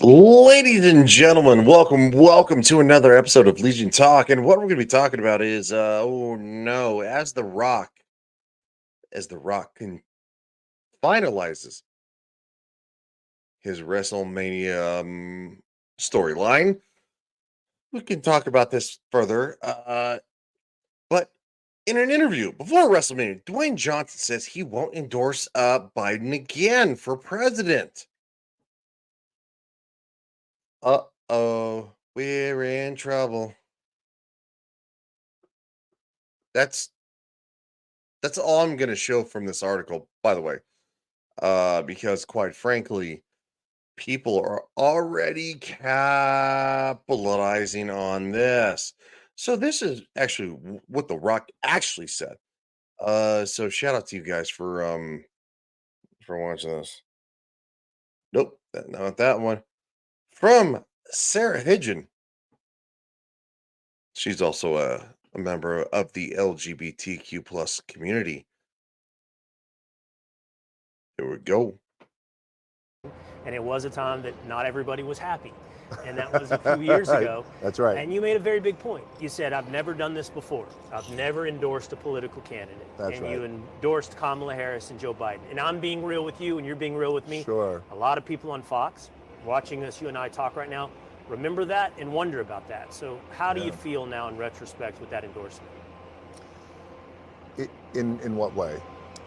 Ladies and gentlemen, welcome to another episode of Legion Talk. And what we're going to be talking about is, oh no, as the Rock finalizes his WrestleMania storyline, we can talk about this further. But in an interview before WrestleMania, Dwayne Johnson says he won't endorse Biden again for president. Uh oh, we're in trouble. That's That's all I'm gonna show from this article, by the way, because quite frankly, people are already capitalizing on this. So this is actually what The Rock actually said. So shout out to you guys for watching this. Nope, not that one. From Sarah Hidgen. She's also a member of the LGBTQ plus community. Here we go. And it was a time that not everybody was happy. And that was a few years ago. That's right. And you made a very big point. You said, I've never done this before. I've never endorsed a political candidate. That's and right. you endorsed Kamala Harris and Joe Biden. And I'm being real with you, and you're being real with me. Sure. A lot of people on Fox watching us, you and I talk right now, remember that and wonder about that. So how do you feel now in retrospect with that endorsement? In what way?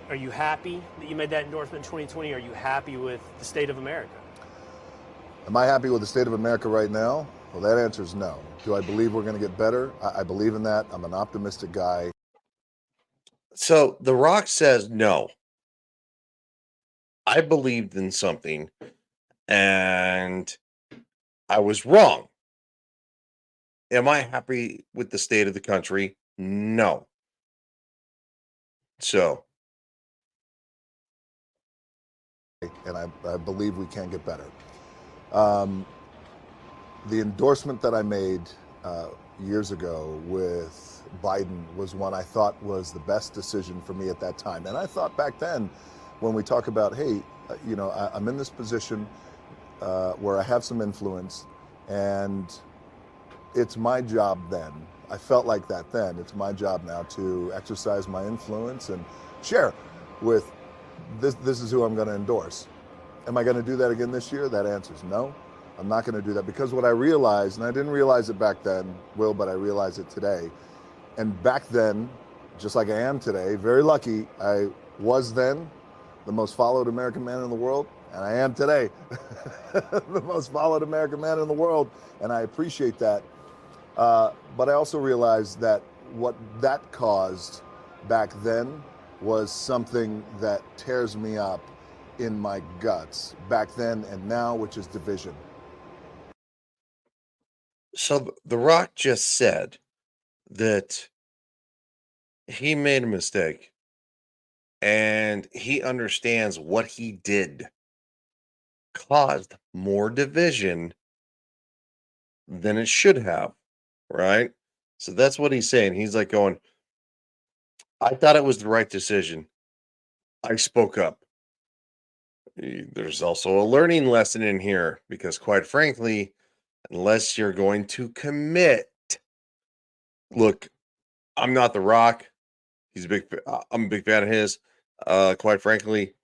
Are you happy that you made that endorsement in 2020? Are you happy with the state of America? Am I happy with the state of America right now? Well, that answer is no. Do I believe we're going to get better? I believe in that. I'm an optimistic guy. So The Rock says no. I believed in something and I was wrong. Am I happy with the state of the country? No. So, And I believe we can get better. The endorsement that I made years ago with Biden was one I thought was the best decision for me at that time. And I thought back then, when we talk about, hey, I'm in this position where I have some influence, and it's my job then. I felt like that then. It's my job now to exercise my influence and share with this is who I'm going to endorse. Am I going to do that again this year? That answer is no. I'm not going to do that, because what I realized, and I didn't realize it back then, Will, but I realize it today. And back then, just like I am today, very lucky, I was then the most followed American man in the world, and I am today the most followed American man in the world, and I appreciate that. But I also realized that what that caused back then was something that tears me up in my guts back then and now, which is division. so The Rock just said that he made a mistake and he understands what he did caused more division than it should have, right? So that's what he's saying. He's like going, I thought it was the right decision. I spoke up. There's also a learning lesson in here because, quite frankly, unless you're going to commit, look, I'm not The Rock. I'm a big fan of his. Quite frankly,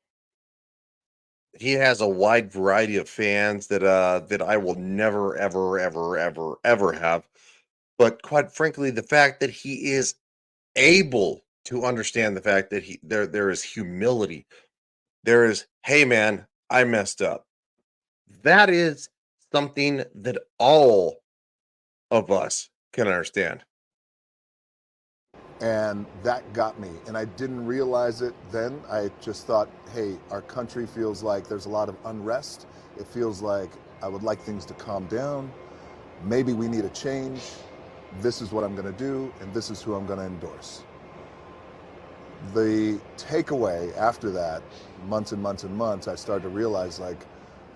he has a wide variety of fans that I will never, ever have. But quite frankly, the fact that he is able to understand the fact that there is humility. There is, hey man, I messed up. That is something that all of us can understand. And that got me. And I didn't realize it then. I just thought, hey, our country feels like there's a lot of unrest. It feels like I would like things to calm down. Maybe we need a change. This is what I'm going to do, and this is who I'm going to endorse. The takeaway after that, months and months and months, I started to realize, like,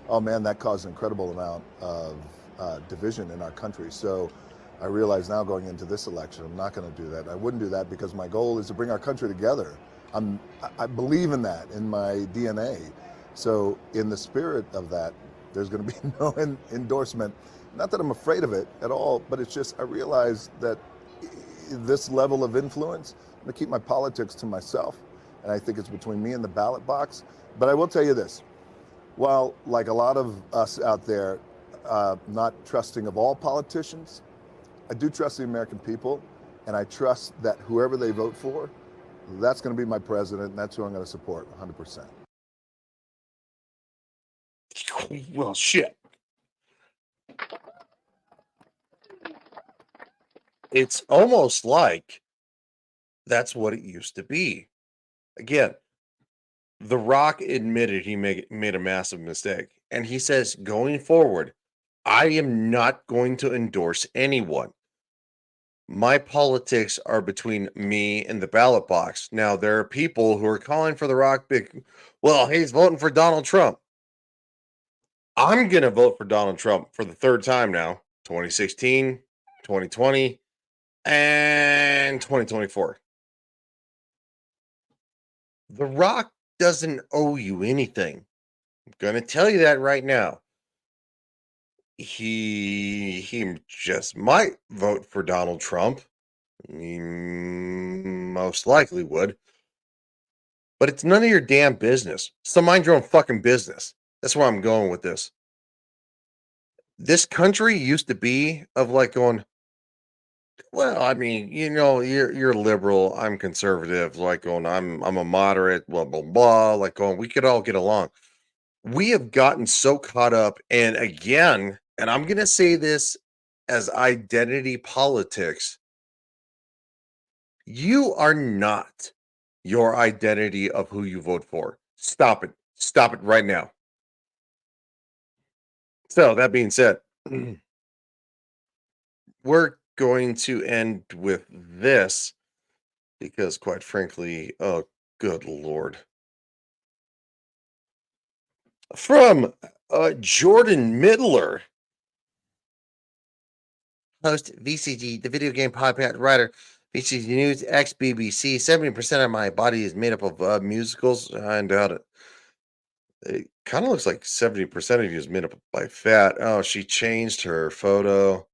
oh man, that caused an incredible amount of division in our country. So I realize now, going into this election, I'm not going to do that. I wouldn't do that because my goal is to bring our country together. I believe in that in my DNA. So in the spirit of that, There's going to be no endorsement. Not that I'm afraid of it at all, but it's just I realize that this level of influence, I'm going to keep my politics to myself, and I think it's between me and the ballot box. But I will tell you this, while like a lot of us out there, not trusting of all politicians, I do trust the American people, and I trust that whoever they vote for, that's going to be my president, and that's who I'm going to support 100%. Well, shit. It's almost like that's what it used to be. Again, The Rock admitted he made a massive mistake. And he says, going forward, I am not going to endorse anyone. My politics are between me and the ballot box. Now, there are people who are calling for The Rock well, he's voting for Donald Trump. I'm going to vote for Donald Trump for the third time now, 2016, 2020, and 2024. The Rock doesn't owe you anything. I'm going to tell you that right now. He just might vote for Donald Trump. He most likely would. But it's none of your damn business. So mind your own fucking business. That's where I'm going with this. This country used to be of like going, well, I mean, you're liberal, I'm conservative, like going, I'm a moderate, blah blah blah, like going, we could all get along. We have gotten so caught up, and again, and I'm gonna say this as identity politics, you are not your identity of who you vote for. Stop it. Stop it right now. So that being said, we're going to end with this because, quite frankly, oh, good Lord. From Jordan Middler, host VCG, the video game podcast writer, VCG News, ex BBC. 70% of my body is made up of musicals. I doubt it. It kind of looks like 70% of you is made up by fat. Oh, she changed her photo.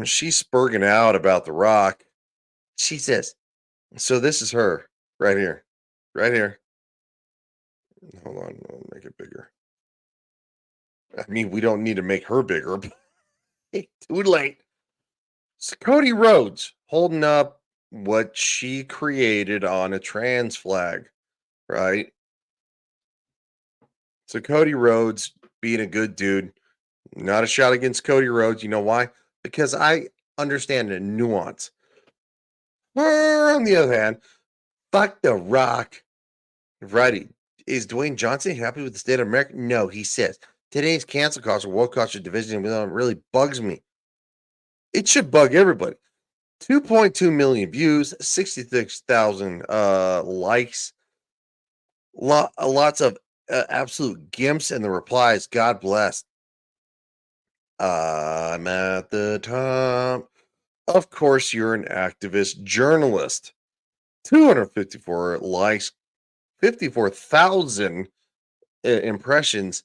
She's spurging out about The Rock. She says, so this is her right here. Right here. Hold on, I'll make it bigger. I mean, we don't need to make her bigger. Too late. It's Cody Rhodes holding up what she created on a trans flag, right? So Cody Rhodes being a good dude, not a shot against Cody Rhodes. You know why? Because I understand the nuance. On the other hand, fuck The Rock. Righty. Is Dwayne Johnson happy with the state of America? No, he says. Today's cancel culture, woke culture division really bugs me. It should bug everybody. 2.2 million views, 66,000 likes, lots of absolute gimps in the replies. God bless. I'm at the top. Of course, you're an activist journalist. 254 likes, 54,000 impressions.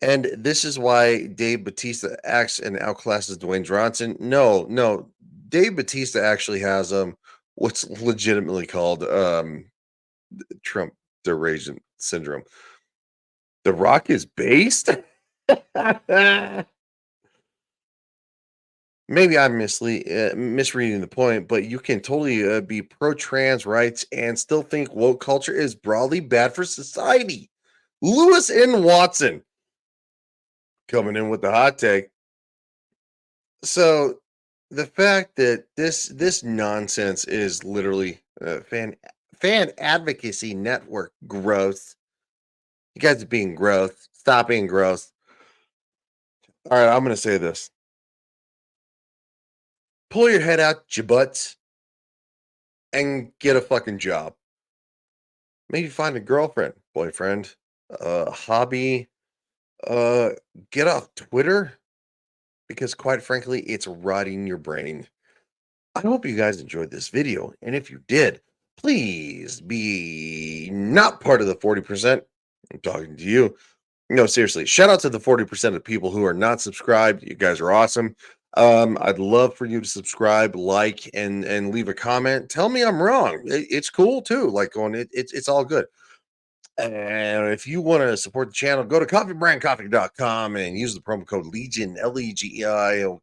And this is why Dave Bautista acts and outclasses Dwayne Johnson. No, Dave Bautista actually has what's legitimately called Trump derangement syndrome. The Rock is based. Maybe I'm misreading the point, but you can totally be pro-trans rights and still think woke culture is broadly bad for society. Lewis N. Watson coming in with the hot take. So the fact that this nonsense is literally fan advocacy network growth. You guys are being gross. Stop being gross. All right, I'm going to say this. Pull your head out your butts and get a fucking job. Maybe find a girlfriend, boyfriend, hobby. Get off Twitter because, quite frankly, it's rotting your brain. I hope you guys enjoyed this video, and if you did, please be not part of the 40%. I'm talking to you. No, seriously. Shout out to the 40% of people who are not subscribed. You guys are awesome. I'd love for you to subscribe, like, and leave a comment. Tell me I'm wrong. It's cool too. Like going, it's all good. And if you want to support the channel, go to coffeebrandcoffee.com and use the promo code Legion, Legion,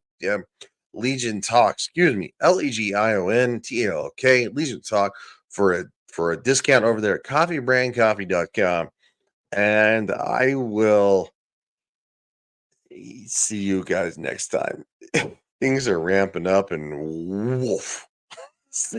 Legion Talk, excuse me, LEGIONTALK, Legion Talk for a discount over there at coffeebrandcoffee.com. And I will see you guys next time. Things are ramping up and woof. See